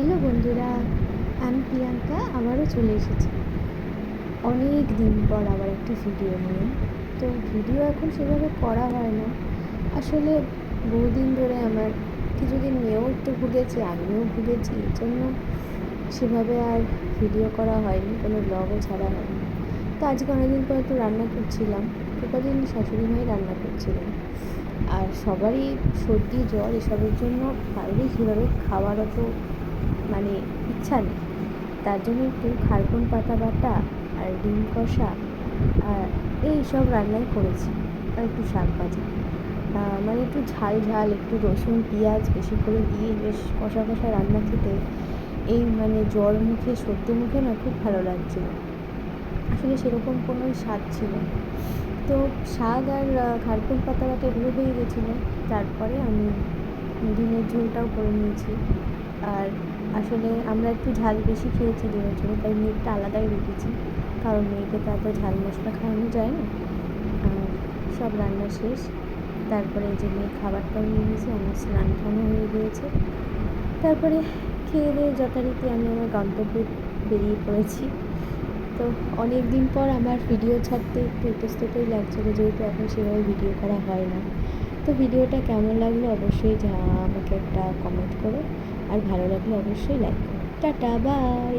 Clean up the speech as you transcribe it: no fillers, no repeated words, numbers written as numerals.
Hello বন্ধুরা, আমি প্রিয়াঙ্কা আবারও চলে এসেছি অনেক দিন পর আবার একটা ভিডিও নিয়ে। তো ভিডিও এখন সেভাবে করা হয় না, আসলে বহুদিন ধরে আমার কিছুদিন নিয়েও একটু ভুগেছি, আমিও ভুগেছি, এই জন্য সেভাবে আর ভিডিও করা হয়নি, কোনো ব্লগও ছাড়া হয়নি। তো আজকে অনেকদিন পর একটু রান্না করছিলাম, কদিন শাশুড়ি মাই রান্না করছিলেন। আর সবারই সর্দি জ্বর এসবের জন্য বাইরে কীভাবে খাওয়ার অত ইচ্ছা নেই, তার জন্য একটু খারকুন পাতা বাটা আর ডিম কষা আর এই সব রান্নাই করেছি, আর একটু শাক ভাজা। একটু ঝাল ঝাল, একটু রসুন পেঁয়াজ বেশি করে দিয়ে বেশ কষা কষা রান্না খেতে এই জ্বর মুখে সর্দি মুখে না খুব ভালো লাগছিল। আসলে সেরকম কোনো স্বাদ ছিল, তো শাক আর খারকুন পাতা বাটা এগুলো হয়ে গেছিলো। তারপরে আমি ডিমের ঝোলটাও করে নিয়েছি। আর আসলে আমরা একটু ঝাল বেশি খেয়েছি ডিমের ঝোলে, তাই মেয়েটা আলাদাই রেখেছি, কারণ মেয়েকে তো এত ঝাল মশলা খাওয়ানো যায় না। আর সব রান্না শেষ, তারপরে যে মেয়ে খাবারটাও নিয়ে নিয়েছি, আমার স্নান টানও হয়ে গিয়েছে। তারপরে খেয়ে দিয়ে যথারীতি আমি আমার গন্তব্যে বেরিয়ে পড়েছি। তো অনেক দিন পর আমার ভিডিও ছাড়তে একটু ইতস্ততই লাগছিলো, যেহেতু এখন সেভাবে ভিডিও করা হয় না। তো ভিডিওটা কেমন লাগলো অবশ্যই আমাকে একটা কমেন্ট করো, আর ভালো লাগলে অবশ্যই লাইক করো। Tata, by.